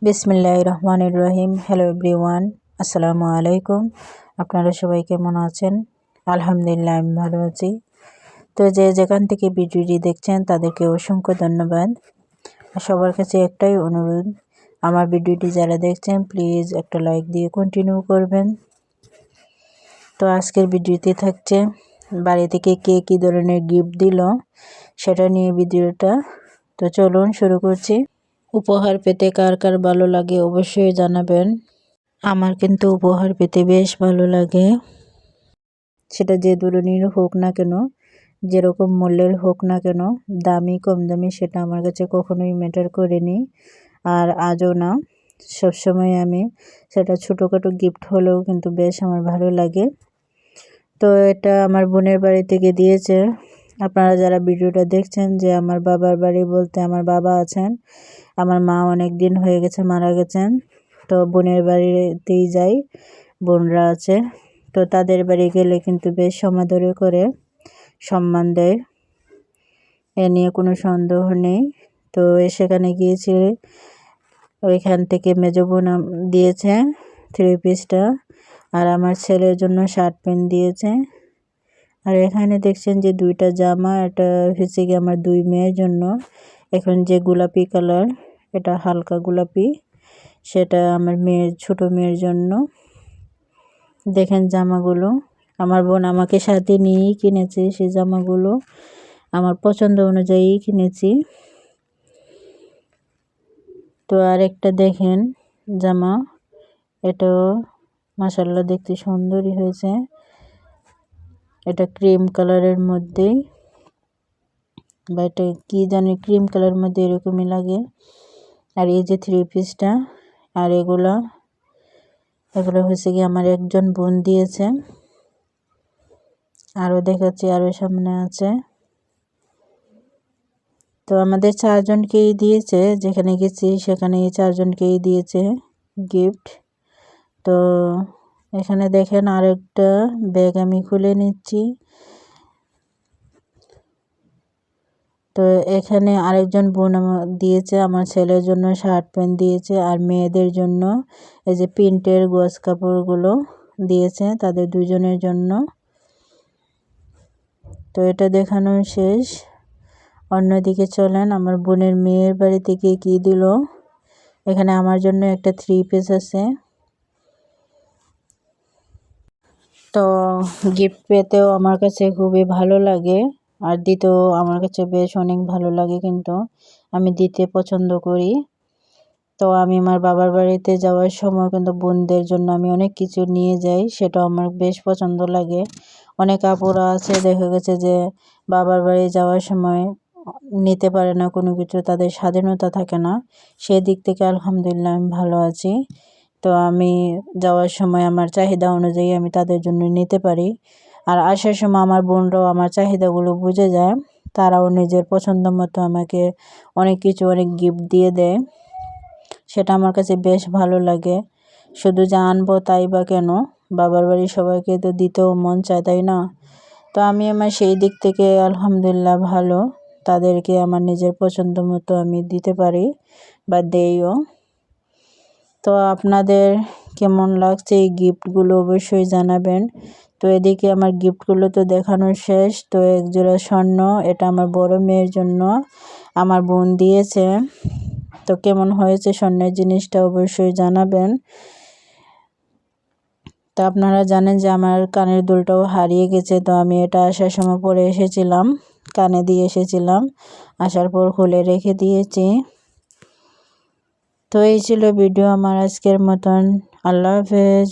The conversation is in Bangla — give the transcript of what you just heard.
বিসমিল্লাহির রহমানির রহিম। হ্যালো এভরিওয়ান, আসসালামু আলাইকুম। আপনারা সবাই কেমন আছেন? আলহামদুলিল্লাহ, আমি ভালো আছি। তো যে যেখান থেকে ভিডিওটি দেখছেন তাদেরকে অসংখ্য ধন্যবাদ। সবার কাছে একটাই অনুরোধ, আমার ভিডিওটি যারা দেখছেন প্লিজ একটা লাইক দিয়ে কন্টিনিউ করবেন। তো আজকের ভিডিওতে থাকছে বাড়ি থেকে কে কী ধরনের গিফট দিল সেটা নিয়ে ভিডিওটা। তো চলুন শুরু করছি। উপহার পেতে কার কার ভালো লাগে অবশ্যই জানাবেন। আমার কিন্তু উপহার পেতে বেশ ভালো লাগে, সেটা যে ধরনের হোক না কেন, যেরকম মূল্যের হোক না কেন, দামি কম দামি সেটা আমার কাছে কখনোই ম্যাটার করেনি, আর আজও না। সবসময় আমি সেটা ছোটোখাটো গিফট হলেও কিন্তু বেশ আমার ভালো লাগে। তো এটা আমার বোনের বাড়ি থেকে দিয়েছে। আপনারা যারা ভিডিওটা দেখছেন, যে আমার বাবার বাড়ি বলতে আমার বাবা আছেন, আমার মা অনেক দিন হয়ে গেছে মারা গেছেন। তো বোনের বাড়িতেই যাই, বোনরা আছে। তো তাদের বাড়ি গেলে কিন্তু বেশ সমাদরে করে, সম্মান দেয়, এ নিয়ে কোনো সন্দেহ নেই। তো সেখানে গিয়েছি, ওইখান থেকে মেজো বোন দিয়েছে 3 পিসটা, আর আমার ছেলের জন্য শার্ট প্যান্ট দিয়েছে। আর এখানে দেখছেন যে 2টা জামা, এটা হচ্ছে কি আমার 2 মেয়ের জন্য। এখন যে গোলাপি কালার, এটা হালকা গোলাপি, সেটা আমার মেয়ের, ছোট মেয়ের জন্য। দেখেন জামাগুলো আমার বোন আমাকে সাথে নিয়েই কিনেছে, সেই জামাগুলো আমার পছন্দ অনুযায়ী কিনেছি। তো আরেকটা দেখেন জামা, এটাও মাশাআল্লাহ দেখতে সুন্দরই হয়েছে। এটা ক্রিম কালারের মধ্যেই, বা এটা কি জানি ক্রিম কালারের মধ্যে এরকমই লাগে। আর এই যে 3 পিসটা, আর এগুলো হয়েছে কি আমার একজন বোন দিয়েছে। আরও দেখাচ্ছি, আরও সামনে আছে। তো আমাদের 4 জনকেই দিয়েছে, যেখানে গেছি সেখানে 4 জনকেই দিয়েছে গিফট। তো এখানে দেখেন আরেকটা ব্যাগ আমি খুলে নিচ্ছি। তো এখানে আরেকজন বোন দিয়েছে, আমার ছেলের জন্য শার্ট প্যান্ট দিয়েছে, আর মেয়েদের জন্য এই যে প্রিন্টের গজ কাপড়গুলো দিয়েছে তাদের 2 জনের জন্য। তো এটা দেখানো শেষ, অন্যদিকে চলেন আমার বোনের মেয়ের বাড়ি থেকে কি দিল। এখানে আমার জন্য একটা 3 পিস আছে। তো গিফট পেতেও আমার কাছে খুবই ভালো লাগে, আর দিতেও আমার কাছে বেশ অনেক ভালো লাগে, কিন্তু আমি দিতে পছন্দ করি। তো আমি আমার বাবার বাড়িতে যাওয়ার সময় কিন্তু বোনদের জন্য আমি অনেক কিছু নিয়ে যাই, সেটা আমার বেশ পছন্দ লাগে। অনেক আপুরা আছে, দেখা গেছে যে বাবার বাড়ি যাওয়ার সময় নিতে পারে না কোনো কিছু, তাদের স্বাধীনতা থাকে না। সেদিক থেকে আলহামদুলিল্লাহ আমি ভালো আছি। তো আমি যাওয়ার সময় আমার চাহিদা অনুযায়ী আমি তাদের জন্য নিতে পারি, আর আসার সময় আমার বোনরাও আমার চাহিদাগুলো বুঝে যায়, তারাও নিজের পছন্দ মতো আমাকে অনেক কিছু, অনেক গিফট দিয়ে দেয়। সেটা আমার কাছে বেশ ভালো লাগে। শুধু যে আনবো তাই বা কেন, বাবার বাড়ির সবাইকে তো দিতেও মন চায়, তাই না? তো আমি আমার সেই দিক থেকে আলহামদুলিল্লাহ ভালো, তাদেরকে আমার নিজের পছন্দ মতো আমি দিতে পারি বা দেইও। তো আপনাদের কেমন লাগছে এই গিফটগুলো অবশ্যই জানাবেন। তো এদিকে আমার গিফটগুলো তো দেখানো শেষ। তো 1 জোড়া স্বর্ণ, এটা আমার বড় মেয়ের জন্য আমার বোন দিয়েছে। তো কেমন হয়েছে স্বর্ণের জিনিসটা অবশ্যই জানাবেন। তো আপনারা জানেন যে আমার কানের দুলটাও হারিয়ে গেছে, তো আমি এটা আসার সময় পরে এসেছিলাম, কানে দিয়ে এসেছিলাম, আসার পর খুলে রেখে দিয়েছি। তো এই ছিল ভিডিও আমার আজকের মতন। আল্লাহ হাফেজ।